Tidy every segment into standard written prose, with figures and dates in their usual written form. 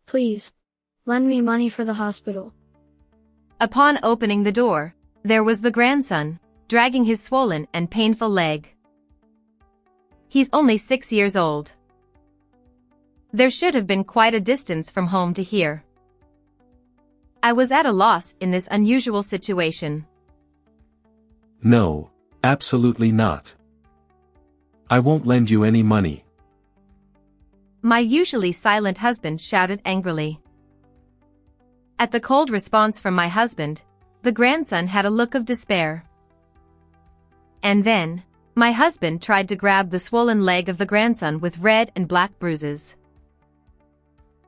Please, lend me money for the hospital. Upon opening the door, there was the grandson, dragging his swollen and painful leg. He's only 6 years old. There should have been quite a distance from home to here. I was at a loss in this unusual situation. No, absolutely not. I won't lend you any money. My usually silent husband shouted angrily. At the cold response from my husband, the grandson had a look of despair. And then, my husband tried to grab the swollen leg of the grandson with red and black bruises.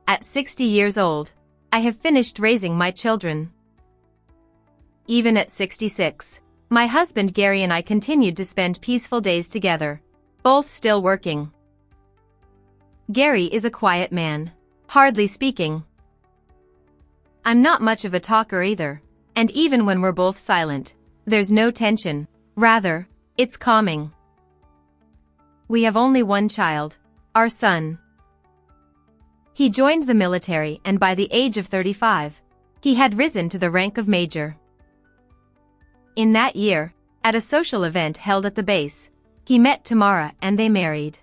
At 60 years old, I have finished raising my children. Even at 66, my husband Gary and I continued to spend peaceful days together, both still working. Gary is a quiet man, hardly speaking. I'm not much of a talker either, and even when we're both silent, there's no tension, rather, it's calming. We have only one child, our son. He joined the military and by the age of 35, he had risen to the rank of major. In that year, at a social event held at the base, he met Tamara and they married.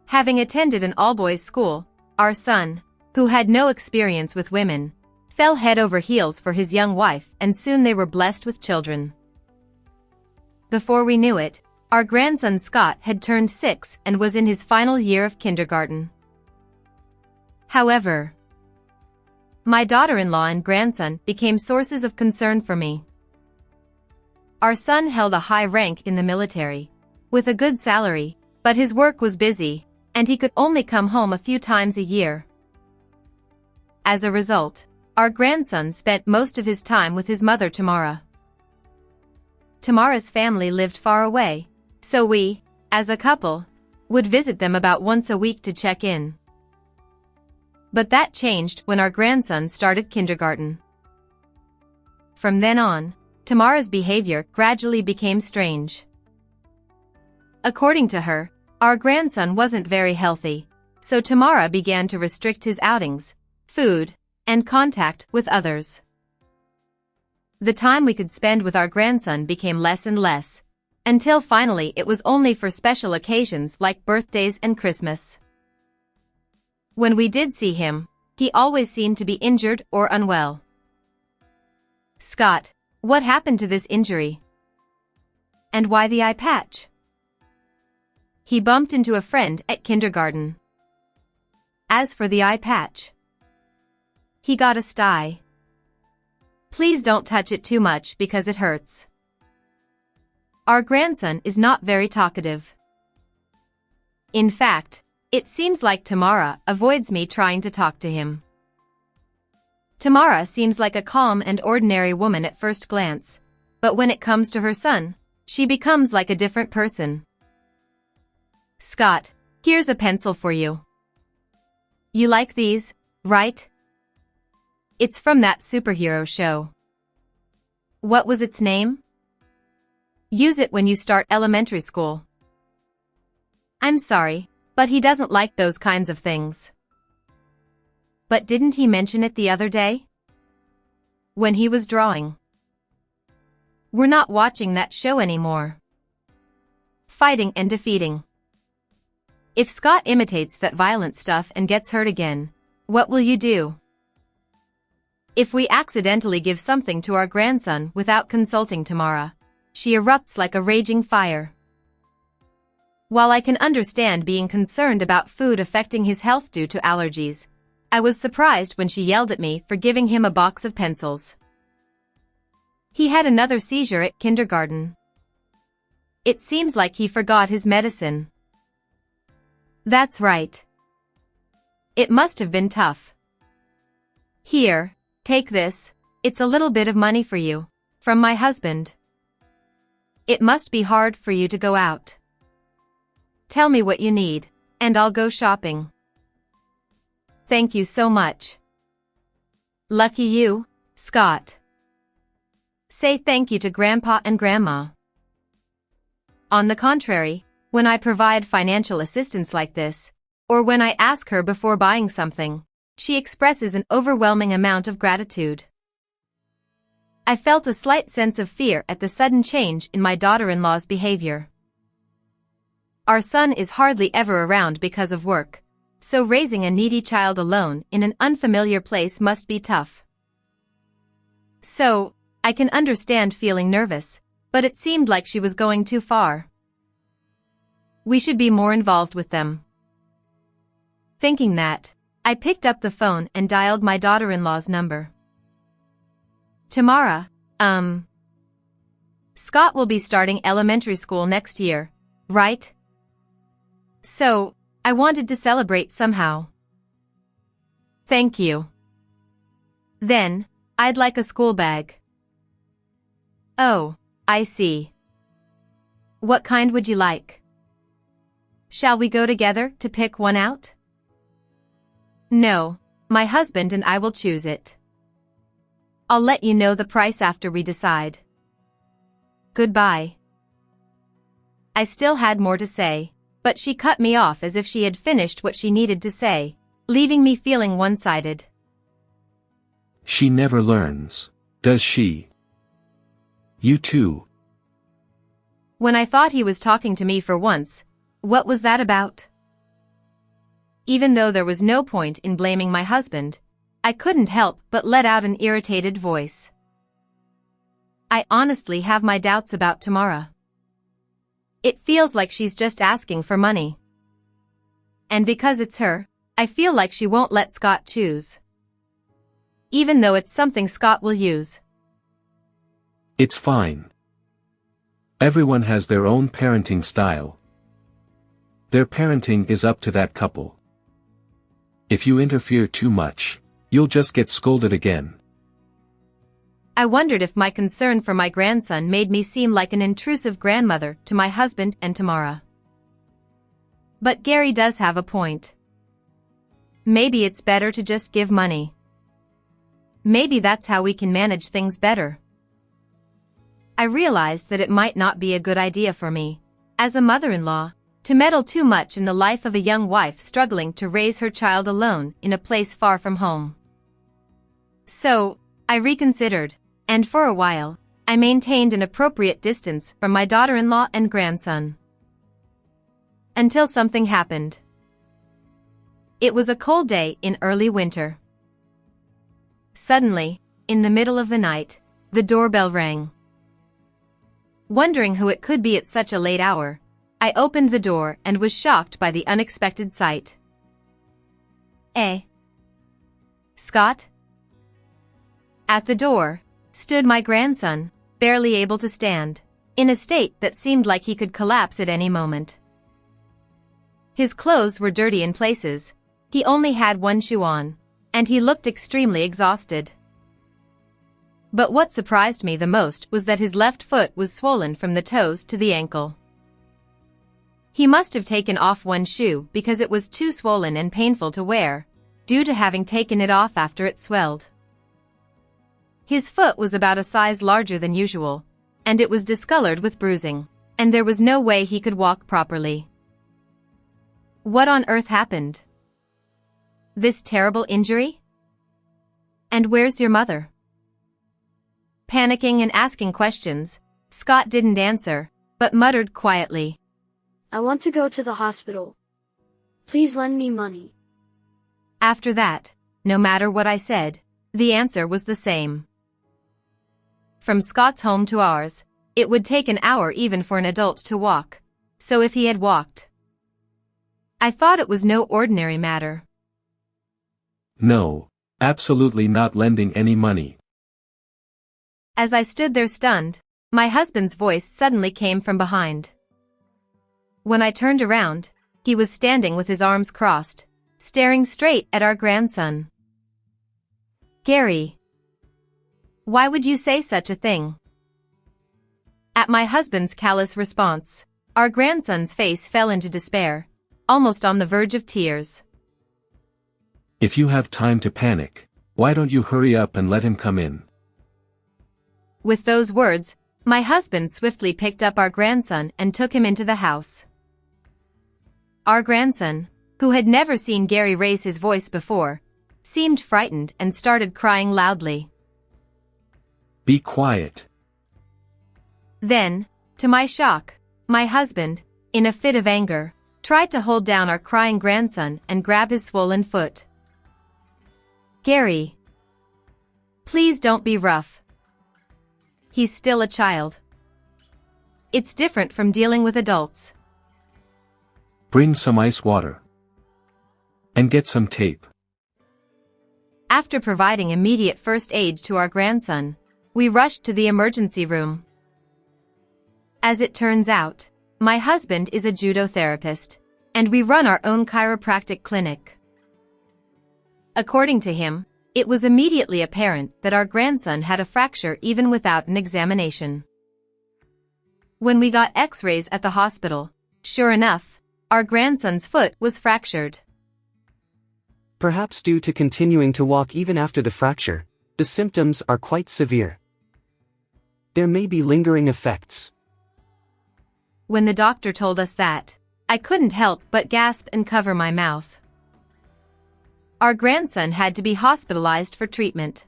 Having attended an all-boys school, our son, who had no experience with women, fell head over heels for his young wife and soon they were blessed with children. Before we knew it, our grandson Scott had turned 6 and was in his final year of kindergarten. However, my daughter-in-law and grandson became sources of concern for me. Our son held a high rank in the military, with a good salary, but his work was busy, and he could only come home a few times a year. As a result, our grandson spent most of his time with his mother Tamara. Tamara's family lived far away, so we, as a couple, would visit them about once a week to check in. But that changed when our grandson started kindergarten. From then on, Tamara's behavior gradually became strange. According to her, our grandson wasn't very healthy, so Tamara began to restrict his outings, food, and contact with others. The time we could spend with our grandson became less and less, until finally it was only for special occasions like birthdays and Christmas. When we did see him, he always seemed to be injured or unwell. Scott, what happened to this injury? And why the eye patch? He bumped into a friend at kindergarten. As for the eye patch, he got a sty. Please don't touch it too much because it hurts. Our grandson is not very talkative. In fact, it seems like Tamara avoids me trying to talk to him. Tamara seems like a calm and ordinary woman at first glance, but when it comes to her son, she becomes like a different person. Scott, here's a pencil for you. You like these, right? It's from that superhero show. What was its name? Use it when you start elementary school. I'm sorry, but he doesn't like those kinds of things. But didn't he mention it the other day? When he was drawing. We're not watching that show anymore. Fighting and defeating. If Scott imitates that violent stuff and gets hurt again, what will you do? If we accidentally give something to our grandson without consulting Tamara, she erupts like a raging fire. While I can understand being concerned about food affecting his health due to allergies, I was surprised when she yelled at me for giving him a box of pencils. He had another seizure at kindergarten. It seems like he forgot his medicine. That's right. It must have been tough. Here, take this, it's a little bit of money for you, from my husband. It must be hard for you to go out. Tell me what you need, and I'll go shopping. Thank you so much. Lucky you, Scott. Say thank you to Grandpa and Grandma. On the contrary, when I provide financial assistance like this, or when I ask her before buying something, she expresses an overwhelming amount of gratitude. I felt a slight sense of fear at the sudden change in my daughter-in-law's behavior. Our son is hardly ever around because of work, so raising a needy child alone in an unfamiliar place must be tough. So, I can understand feeling nervous, but it seemed like she was going too far. We should be more involved with them. Thinking that, I picked up the phone and dialed my daughter-in-law's number. Tamara, Scott will be starting elementary school next year, right? So, I wanted to celebrate somehow. Thank you. Then, I'd like a school bag. Oh, I see. What kind would you like? Shall we go together to pick one out? No, my husband and I will choose it. I'll let you know the price after we decide. Goodbye. I still had more to say, but she cut me off as if she had finished what she needed to say, leaving me feeling one-sided. She never learns, does she? You too. When I thought he was talking to me for once, what was that about? Even though there was no point in blaming my husband, I couldn't help but let out an irritated voice. I honestly have my doubts about Tamara. It feels like she's just asking for money. And because it's her, I feel like she won't let Scott choose. Even though it's something Scott will use. It's fine. Everyone has their own parenting style. Their parenting is up to that couple. If you interfere too much, you'll just get scolded again. I wondered if my concern for my grandson made me seem like an intrusive grandmother to my husband and Tamara. But Gary does have a point. Maybe it's better to just give money. Maybe that's how we can manage things better. I realized that it might not be a good idea for me, as a mother-in-law, to meddle too much in the life of a young wife struggling to raise her child alone in a place far from home. So, I reconsidered, and for a while, I maintained an appropriate distance from my daughter-in-law and grandson. Until something happened. It was a cold day in early winter. Suddenly, in the middle of the night, the doorbell rang. Wondering who it could be at such a late hour, I opened the door and was shocked by the unexpected sight. Scott? At the door stood my grandson, barely able to stand, in a state that seemed like he could collapse at any moment. His clothes were dirty in places, he only had one shoe on, and he looked extremely exhausted. But what surprised me the most was that his left foot was swollen from the toes to the ankle. He must have taken off one shoe because it was too swollen and painful to wear, due to having taken it off after it swelled. His foot was about a size larger than usual, and it was discolored with bruising, and there was no way he could walk properly. What on earth happened? This terrible injury? And where's your mother? Panicking and asking questions, Scott didn't answer, but muttered quietly. I want to go to the hospital. Please lend me money. After that, no matter what I said, the answer was the same. From Scott's home to ours, it would take an hour even for an adult to walk, so if he had walked. I thought it was no ordinary matter. No, absolutely not lending any money. As I stood there stunned, my husband's voice suddenly came from behind. When I turned around, he was standing with his arms crossed, staring straight at our grandson. Gary. Why would you say such a thing? At my husband's callous response, our grandson's face fell into despair, almost on the verge of tears. If you have time to panic, why don't you hurry up and let him come in? With those words, my husband swiftly picked up our grandson and took him into the house. Our grandson, who had never seen Gary raise his voice before, seemed frightened and started crying loudly. Be quiet. Then, to my shock, my husband, in a fit of anger, tried to hold down our crying grandson and grab his swollen foot. Gary, please don't be rough. He's still a child. It's different from dealing with adults. Bring some ice water. And get some tape. After providing immediate first aid to our grandson, we rushed to the emergency room. As it turns out, my husband is a judo therapist, and we run our own chiropractic clinic. According to him, it was immediately apparent that our grandson had a fracture even without an examination. When we got x-rays at the hospital, sure enough, our grandson's foot was fractured. Perhaps due to continuing to walk even after the fracture, the symptoms are quite severe. There may be lingering effects. When the doctor told us that, I couldn't help but gasp and cover my mouth. Our grandson had to be hospitalized for treatment.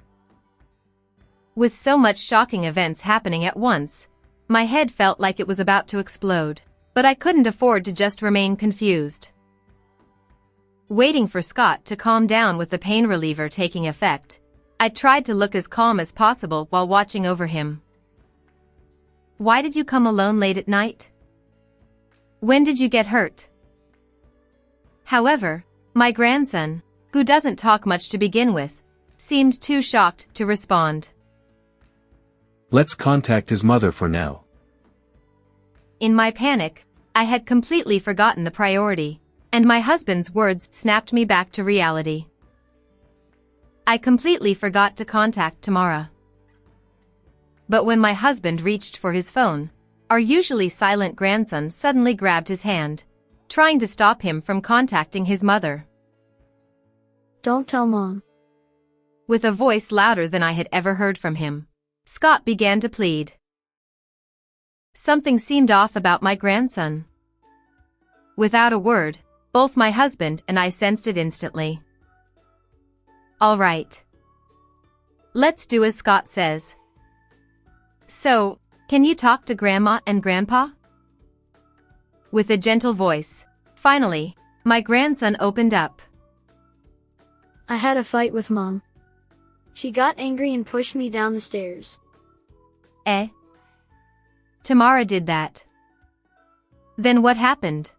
With so much shocking events happening at once, my head felt like it was about to explode, but I couldn't afford to just remain confused. Waiting for Scott to calm down with the pain reliever taking effect, I tried to look as calm as possible while watching over him. Why did you come alone late at night? When did you get hurt? However, my grandson, who doesn't talk much to begin with, seemed too shocked to respond. Let's contact his mother for now. In my panic, I had completely forgotten the priority, and my husband's words snapped me back to reality. I completely forgot to contact Tamara. But when my husband reached for his phone, our usually silent grandson suddenly grabbed his hand, trying to stop him from contacting his mother. Don't tell Mom. With a voice louder than I had ever heard from him, Scott began to plead. Something seemed off about my grandson. Without a word, both my husband and I sensed it instantly. All right. Let's do as Scott says. So, can you talk to Grandma and Grandpa? With a gentle voice, finally, my grandson opened up. I had a fight with Mom. She got angry and pushed me down the stairs. Eh? Tamara did that. Then what happened?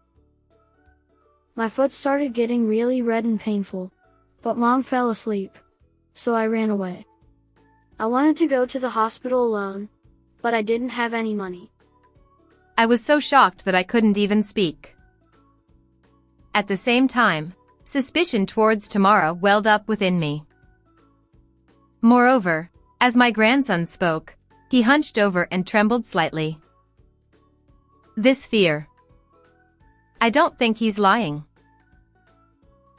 My foot started getting really red and painful, but Mom fell asleep, so I ran away. I wanted to go to the hospital alone, but I didn't have any money. I was so shocked that I couldn't even speak. At the same time, suspicion towards Tamara welled up within me. Moreover, as my grandson spoke, he hunched over and trembled slightly. This fear. I don't think he's lying.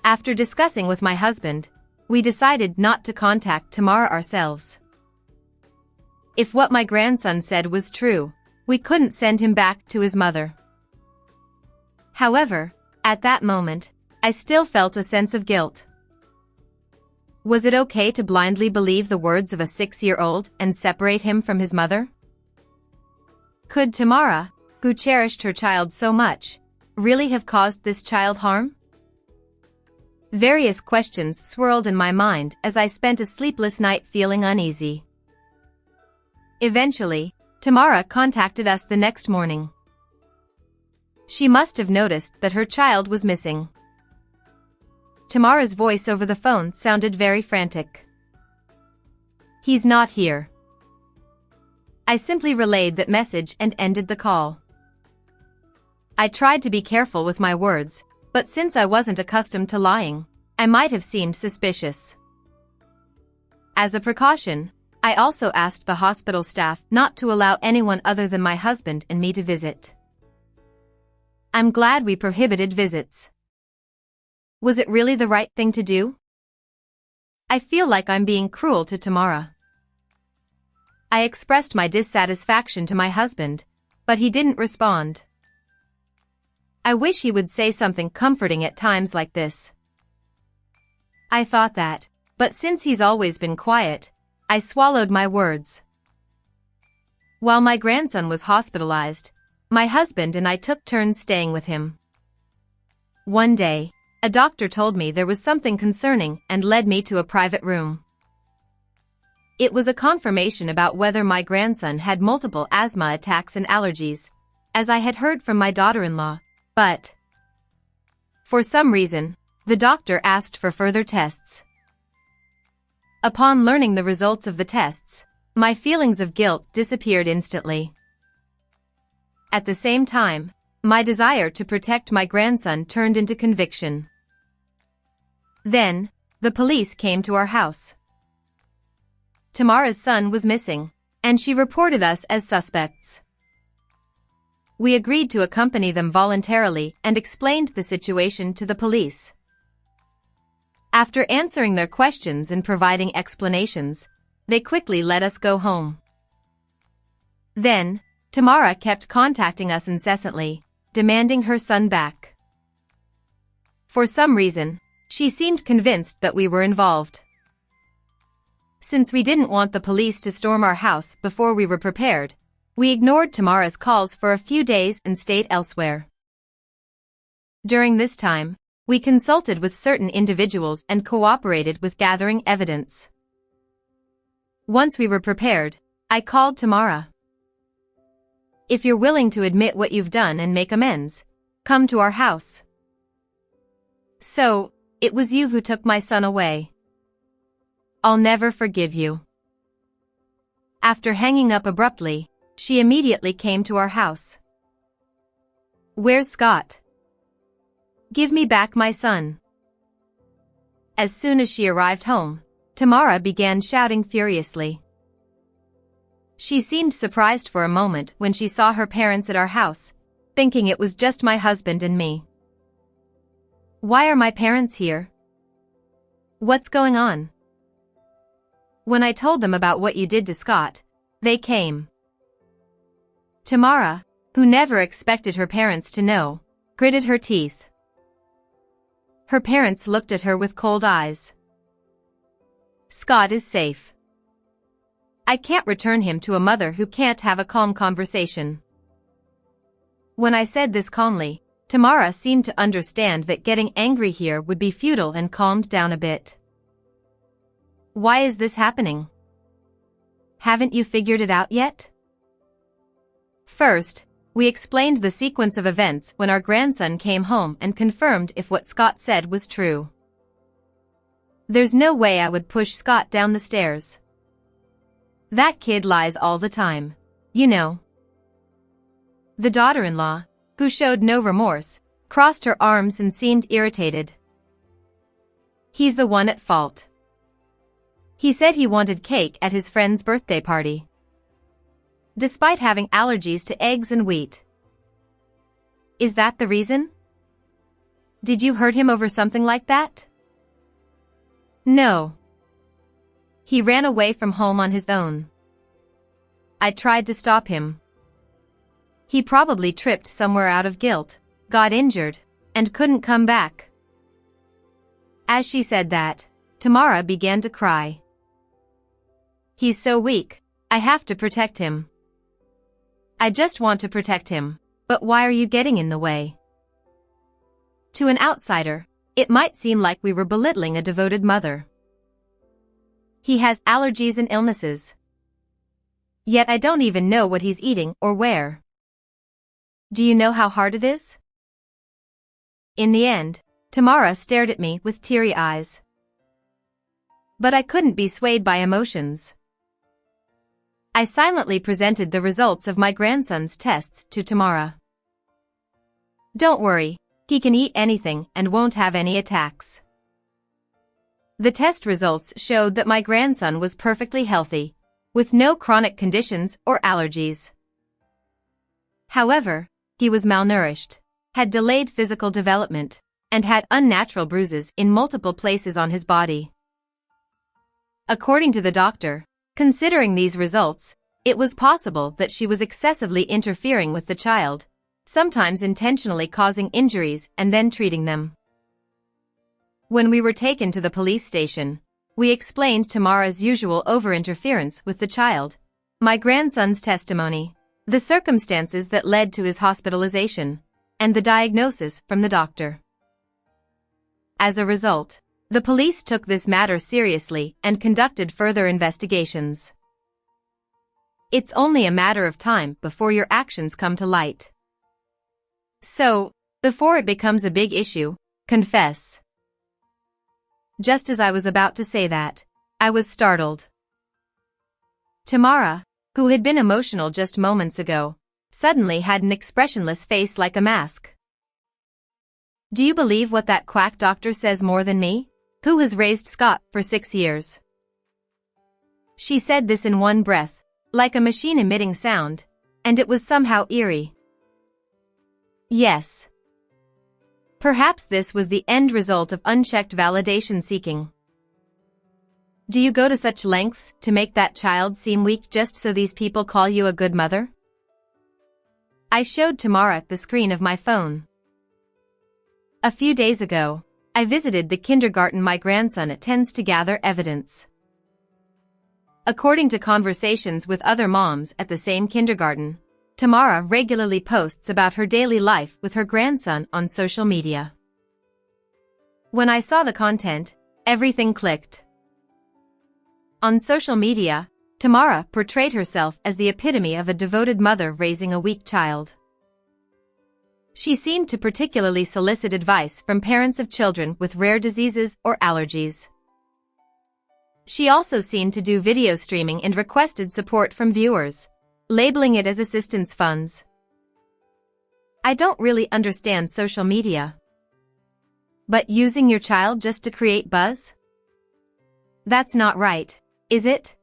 After discussing with my husband, we decided not to contact Tamara ourselves. If what my grandson said was true, we couldn't send him back to his mother. However, at that moment, I still felt a sense of guilt. Was it okay to blindly believe the words of a 6-year-old and separate him from his mother? Could Tamara, who cherished her child so much, really have caused this child harm? Various questions swirled in my mind as I spent a sleepless night feeling uneasy. Eventually, Tamara contacted us the next morning. She must have noticed that her child was missing. Tamara's voice over the phone sounded very frantic. He's not here. I simply relayed that message and ended the call. I tried to be careful with my words, but since I wasn't accustomed to lying, I might have seemed suspicious. As a precaution, I also asked the hospital staff not to allow anyone other than my husband and me to visit. I'm glad we prohibited visits. Was it really the right thing to do? I feel like I'm being cruel to Tamara. I expressed my dissatisfaction to my husband, but he didn't respond. I wish he would say something comforting at times like this. I thought that, But since he's always been quiet, I swallowed my words. While my grandson was hospitalized, my husband and I took turns staying with him. One day, a doctor told me there was something concerning and led me to a private room. It was a confirmation about whether my grandson had multiple asthma attacks and allergies, as I had heard from my daughter-in-law, but for some reason, the doctor asked for further tests. Upon learning the results of the tests, my feelings of guilt disappeared instantly. At the same time, my desire to protect my grandson turned into conviction. Then, the police came to our house. Tamara's son was missing, and she reported us as suspects. We agreed to accompany them voluntarily and explained the situation to the police. After answering their questions and providing explanations, they quickly let us go home. Then, Tamara kept contacting us incessantly, demanding her son back. For some reason, she seemed convinced that we were involved. Since we didn't want the police to storm our house before we were prepared, we ignored Tamara's calls for a few days and stayed elsewhere. During this time, we consulted with certain individuals and cooperated with gathering evidence. Once we were prepared, I called Tamara. "If you're willing to admit what you've done and make amends, come to our house." "So, it was you who took my son away. I'll never forgive you." After hanging up abruptly, she immediately came to our house. "Where's Scott? Give me back my son." As soon as she arrived home, Tamara began shouting furiously. She seemed surprised for a moment when she saw her parents at our house, thinking it was just my husband and me. "Why are my parents here? What's going on?" When I told them about what you did to Scott, they came. Tamara, who never expected her parents to know, gritted her teeth. Her parents looked at her with cold eyes. "Scott is safe. I can't return him to a mother who can't have a calm conversation." When I said this calmly, Tamara seemed to understand that getting angry here would be futile and calmed down a bit. "Why is this happening? Haven't you figured it out yet?" First, we explained the sequence of events when our grandson came home and confirmed if what Scott said was true. "There's no way I would push Scott down the stairs. That kid lies all the time, you know." The daughter-in-law, who showed no remorse, crossed her arms and seemed irritated. "He's the one at fault. He said he wanted cake at his friend's birthday party, despite having allergies to eggs and wheat. Is that the reason? Did you hurt him over something like that?" "No. He ran away from home on his own. I tried to stop him. He probably tripped somewhere out of guilt, got injured, and couldn't come back." As she said that, Tamara began to cry. "He's so weak, I have to protect him. I just want to protect him, but why are you getting in the way?" To an outsider, it might seem like we were belittling a devoted mother. "He has allergies and illnesses. Yet I don't even know what he's eating or where. Do you know how hard it is?" In the end, Tamara stared at me with teary eyes. But I couldn't be swayed by emotions. I silently presented the results of my grandson's tests to Tamara. "Don't worry, he can eat anything and won't have any attacks." The test results showed that my grandson was perfectly healthy, with no chronic conditions or allergies. However, he was malnourished, had delayed physical development, and had unnatural bruises in multiple places on his body. According to the doctor, considering these results, it was possible that she was excessively interfering with the child, sometimes intentionally causing injuries and then treating them. When we were taken to the police station, we explained Tamara's usual over-interference with the child, my grandson's testimony, the circumstances that led to his hospitalization, and the diagnosis from the doctor. As a result, the police took this matter seriously and conducted further investigations. It's only a matter of time before your actions come to light. So, before it becomes a big issue, confess. Just as I was about to say that, I was startled. Tamara, who had been emotional just moments ago, suddenly had an expressionless face like a mask. Do you believe what that quack doctor says more than me, who has raised Scott for 6 years? She said this in one breath, like a machine emitting sound, and it was somehow eerie. Yes. Perhaps this was the end result of unchecked validation seeking. Do you go to such lengths to make that child seem weak just so these people call you a good mother? I showed Tamara the screen of my phone. A few days ago, I visited the kindergarten my grandson attends to gather evidence. According to conversations with other moms at the same kindergarten, Tamara regularly posts about her daily life with her grandson on social media. When I saw the content, everything clicked. On social media, Tamara portrayed herself as the epitome of a devoted mother raising a weak child. She seemed to particularly solicit advice from parents of children with rare diseases or allergies. She also seemed to do video streaming and requested support from viewers, labeling it as assistance funds. I don't really understand social media. But using your child just to create buzz? That's not right, is it?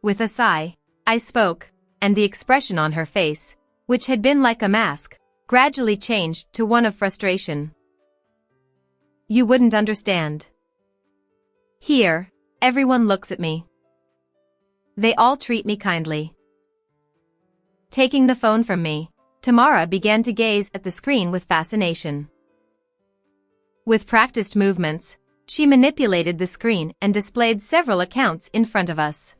With a sigh, I spoke, and the expression on her face, which had been like a mask, gradually changed to one of frustration. You wouldn't understand. Here, everyone looks at me. They all treat me kindly. Taking the phone from me, Tamara began to gaze at the screen with fascination. With practiced movements, she manipulated the screen and displayed several accounts in front of us.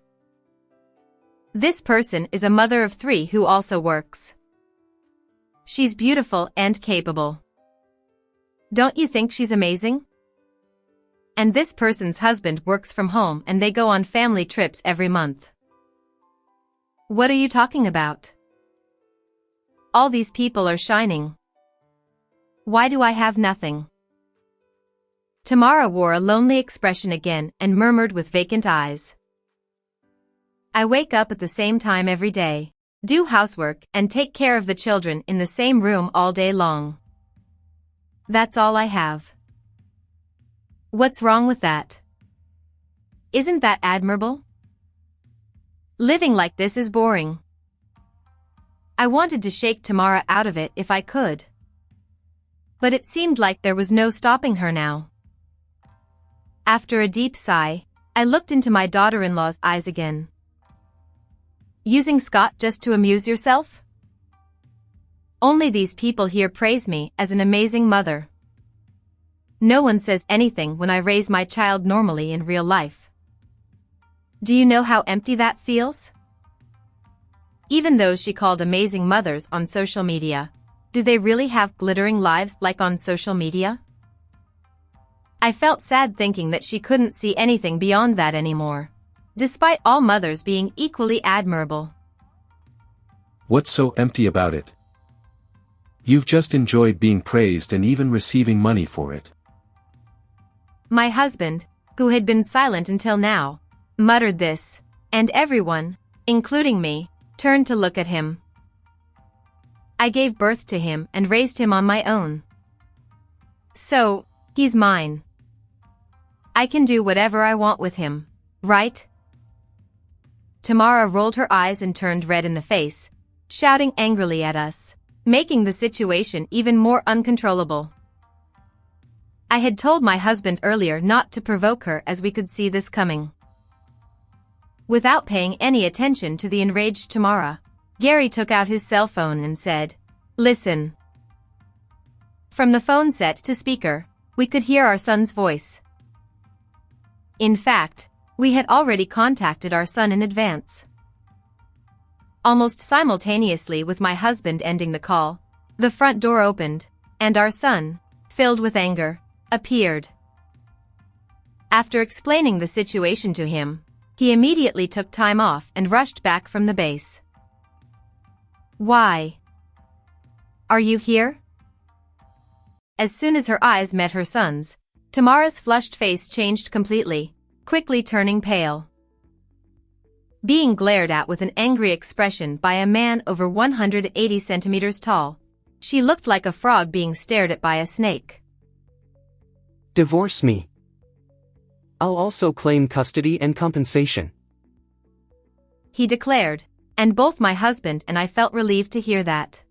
This person is a mother of 3 who also works. She's beautiful and capable. Don't you think she's amazing? And this person's husband works from home and they go on family trips every month. What are you talking about? All these people are shining. Why do I have nothing? Tamara wore a lonely expression again and murmured with vacant eyes. I wake up at the same time every day, do housework and take care of the children in the same room all day long. That's all I have. What's wrong with that? Isn't that admirable? Living like this is boring. I wanted to shake Tamara out of it if I could. But it seemed like there was no stopping her now. After a deep sigh, I looked into my daughter-in-law's eyes again. Using Scott just to amuse yourself? Only these people here praise me as an amazing mother. No one says anything when I raise my child normally in real life. Do you know how empty that feels? Even those she called amazing mothers on social media, do they really have glittering lives like on social media? I felt sad thinking that she couldn't see anything beyond that anymore, despite all mothers being equally admirable. What's so empty about it? You've just enjoyed being praised and even receiving money for it. My husband, who had been silent until now, muttered this, and everyone, including me, turned to look at him. I gave birth to him and raised him on my own. So, he's mine. I can do whatever I want with him, right? Tamara rolled her eyes and turned red in the face, shouting angrily at us, making the situation even more uncontrollable. I had told my husband earlier not to provoke her as we could see this coming. Without paying any attention to the enraged Tamara, Gary took out his cell phone and said, "Listen." From the phone set to speaker, we could hear our son's voice. In fact, we had already contacted our son in advance. Almost simultaneously with my husband ending the call, the front door opened, and our son, filled with anger, appeared. After explaining the situation to him, he immediately took time off and rushed back from the base. "Why? Are you here?" As soon as her eyes met her son's, Tamara's flushed face changed completely, quickly turning pale. Being glared at with an angry expression by a man over 180 centimeters tall, she looked like a frog being stared at by a snake. Divorce me. I'll also claim custody and compensation, he declared, and both my husband and I felt relieved to hear that.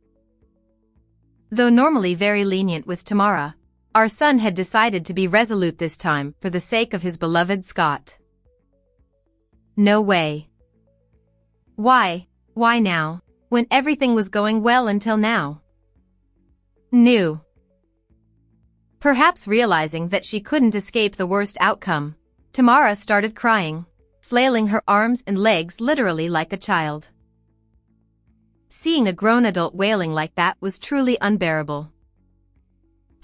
Though normally very lenient with Tamara, our son had decided to be resolute this time for the sake of his beloved Scott. No way. Why now, when everything was going well until now? New. Perhaps realizing that she couldn't escape the worst outcome, Tamara started crying, flailing her arms and legs literally like a child. Seeing a grown adult wailing like that was truly unbearable.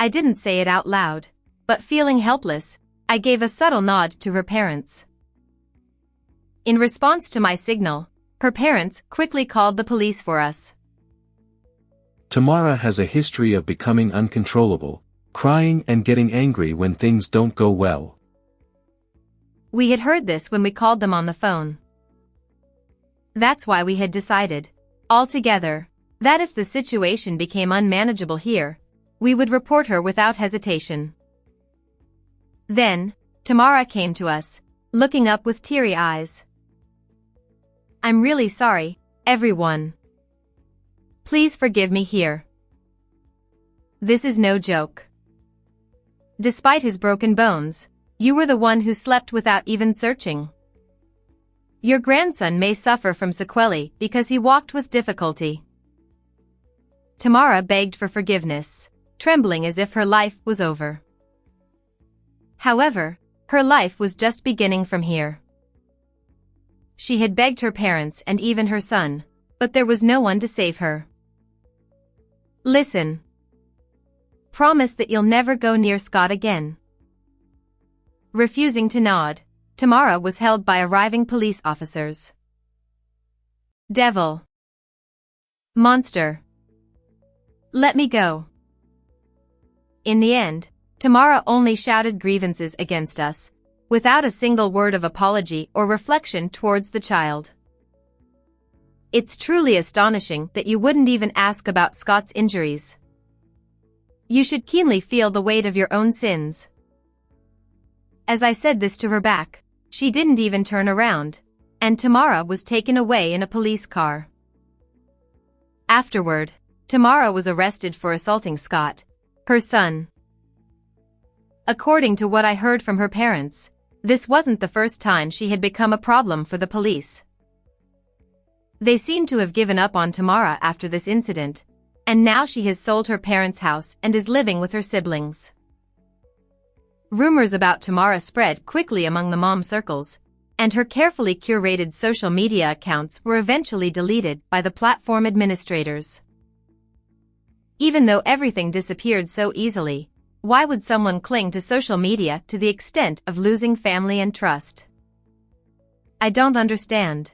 I didn't say it out loud, but feeling helpless, I gave a subtle nod to her parents. In response to my signal, her parents quickly called the police for us. Tamara has a history of becoming uncontrollable, crying and getting angry when things don't go well. We had heard this when we called them on the phone. That's why we had decided, all together, that if the situation became unmanageable here, we would report her without hesitation. Then, Tamara came to us, looking up with teary eyes. "I'm really sorry, everyone. Please forgive me here. This is no joke. Despite his broken bones, you were the one who slept without even searching. Your grandson may suffer from sequelae because he walked with difficulty." Tamara begged for forgiveness, trembling as if her life was over. However, her life was just beginning from here. She had begged her parents and even her son, but there was no one to save her. "Listen. Promise that you'll never go near Scott again." Refusing to nod, Tamara was held by arriving police officers. "Devil. Monster. Let me go." In the end, Tamara only shouted grievances against us, without a single word of apology or reflection towards the child. It's truly astonishing that you wouldn't even ask about Scott's injuries. You should keenly feel the weight of your own sins. As I said this to her back, she didn't even turn around, and Tamara was taken away in a police car. Afterward, Tamara was arrested for assaulting Scott, her son. According to what I heard from her parents, this wasn't the first time she had become a problem for the police. They seemed to have given up on Tamara after this incident, and now she has sold her parents' house and is living with her siblings. Rumors about Tamara spread quickly among the mom circles, and her carefully curated social media accounts were eventually deleted by the platform administrators. Even though everything disappeared so easily, why would someone cling to social media to the extent of losing family and trust? I don't understand.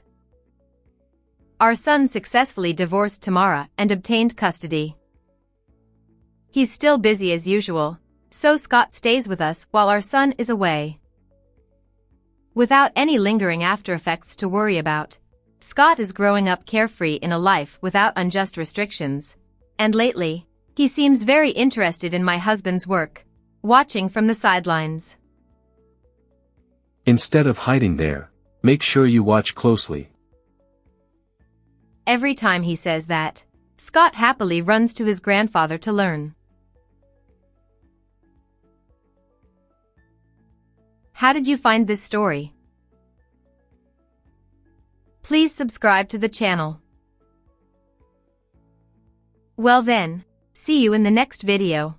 Our son successfully divorced Tamara and obtained custody. He's still busy as usual, so Scott stays with us while our son is away. Without any lingering after effects to worry about, Scott is growing up carefree in a life without unjust restrictions, and lately, he seems very interested in my husband's work, watching from the sidelines. Instead of hiding there, make sure you watch closely. Every time he says that, Scott happily runs to his grandfather to learn. How did you find this story? Please subscribe to the channel. Well then, see you in the next video.